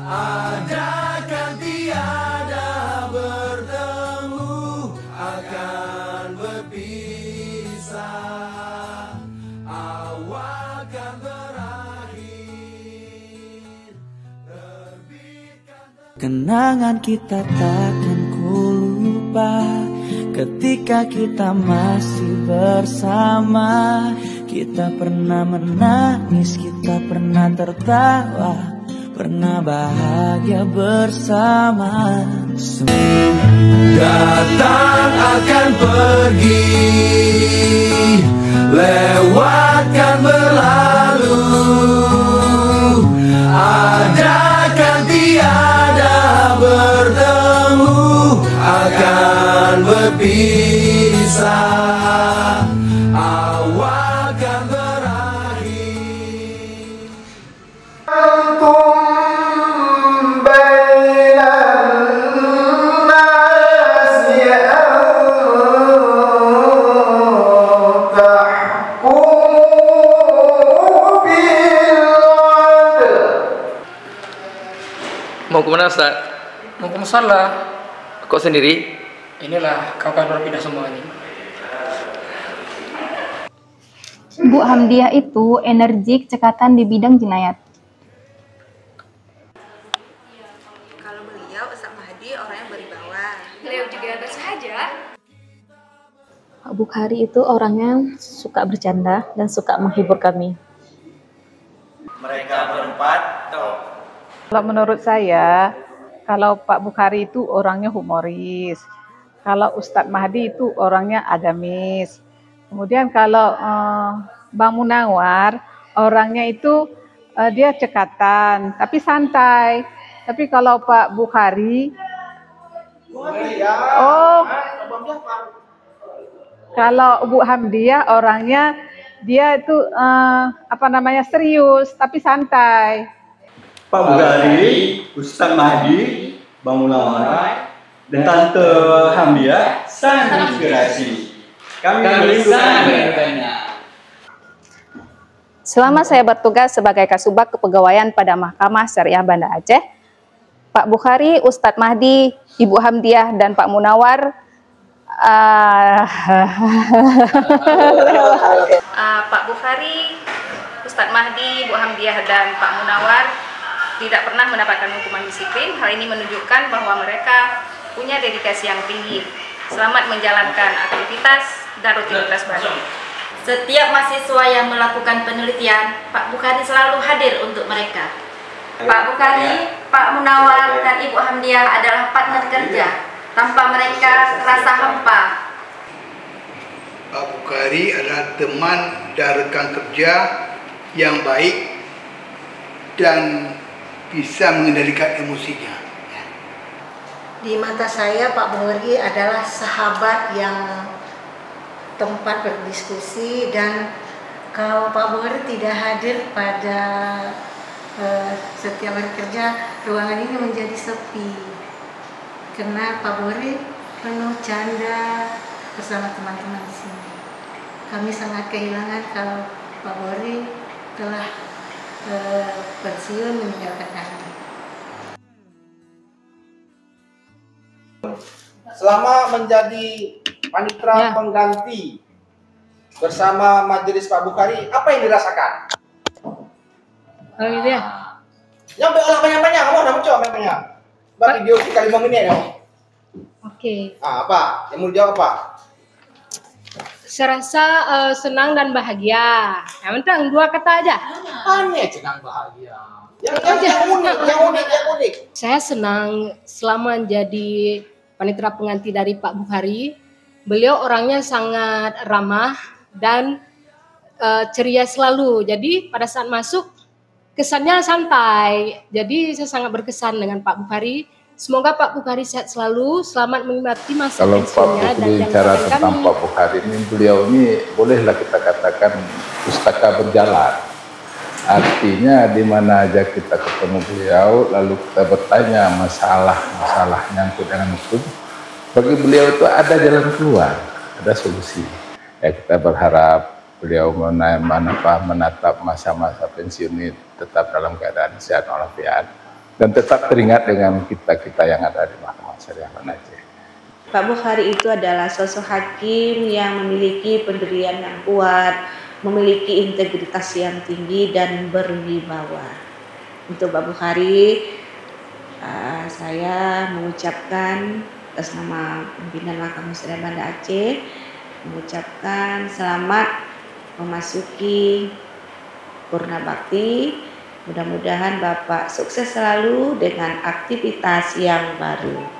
Adakan tiada bertemu, akan berpisah. Awal kan berakhir, terbitkan. Kenangan kita takkan ku lupa ketika kita masih bersama. Kita pernah menangis, kita pernah tertawa, pernah bahagia bersama. Datang akan pergi, lewatkan berlalu. Adakan tiada bertemu, akan berpisah. Awal kan berakhir. Mau kemana Ustaz? Mau ke musola. Kok sendiri? Inilah kawan-kawan pindah semua ini. Bu Hamdiah itu energik, cekatan di bidang jenayat. Kalau beliau, Ustaz Mahdi orangnya berwibawa. Beliau juga bersahaja. Pak Bukhari itu orangnya suka bercanda dan suka menghibur kami. Mereka berempat toh. Kalau menurut saya, kalau Pak Bukhari itu orangnya humoris. Kalau Ustadz Mahdi itu orangnya agamis. Kemudian kalau Bang Munawar, orangnya itu dia cekatan, tapi santai. Tapi kalau Pak Bukhari, kalau Bu Hamdiah orangnya dia itu serius, tapi santai. Pak Bukhari, Ustadz Mahdi, Bang Munawar, dan Tante Hamdiah sangat inspirasi. Kami sangat banyak. Selama saya bertugas sebagai Kasubag Kepegawaian pada Mahkamah Syariah Banda Aceh, Pak Bukhari, Ustadz Mahdi, Ibu Hamdiah, dan Pak Munawar Pak Bukhari, Ustadz Mahdi, Bu Hamdiah, dan Pak Munawar tidak pernah mendapatkan hukuman disiplin. Hal ini menunjukkan bahwa mereka punya dedikasi yang tinggi. Selamat menjalankan aktivitas dan rutinitas baru. Setiap mahasiswa yang melakukan penelitian, Pak Bukhari selalu hadir untuk mereka. Pak Bukhari, Pak Munawar, dan Ibu Hamdiah adalah partner kerja. Tanpa mereka terasa hampa. Pak Bukhari adalah teman dan rekan kerja yang baik dan bisa mengendalikan emosinya. Di mata saya Pak Bukhari adalah sahabat yang tempat berdiskusi, dan kalau Pak Bukhari tidak hadir pada setiap hari kerja, ruangan ini menjadi sepi karena Pak Bukhari penuh canda bersama teman-teman di sini. Kami sangat kehilangan kalau Pak Bukhari telah pensiun meninggalkan kami. Selama menjadi panitera pengganti bersama majelis Pak Bukhari, apa yang dirasakan? Dia. Yang banyak-banyak, kamu udah mencoba banyak-banyak. Mbak video kita 5 menit ya. Oke. Apa? Yang mau dijawab apa? Saya rasa senang dan bahagia. Yang penting 2 kata aja. Aneh, senang bahagia. Yang unik. Saya senang selama jadi panitera pengganti dari Pak Bukhari. Beliau orangnya sangat ramah dan ceria selalu. Jadi pada saat masuk kesannya santai. Jadi saya sangat berkesan dengan Pak Bukhari. Semoga Pak Bukhari sehat selalu, selamat menikmati masa pensiunnya. Kalau Pak bicara tentang Pak Bukhari ini, beliau ini bolehlah kita katakan pustaka berjalan. Artinya di mana aja kita ketemu beliau, lalu kita bertanya masalah nyangkut dengan hukum, bagi beliau itu ada jalan keluar, ada solusi. Ya, kita berharap beliau menatap masa-masa pensiun ini tetap dalam keadaan sehat walafiat. dan tetap teringat dengan kita-kita yang ada di Mahkamah Syariah Banda Aceh. Pak Bukhari itu adalah sosok hakim yang memiliki pendirian yang kuat, memiliki integritas yang tinggi dan berwibawa. Untuk Pak Bukhari, saya mengucapkan atas nama pimpinan Mahkamah Syariah Banda Aceh, mengucapkan selamat memasuki Purna Bakti. Mudah-mudahan Bapak sukses selalu dengan aktivitas yang baru.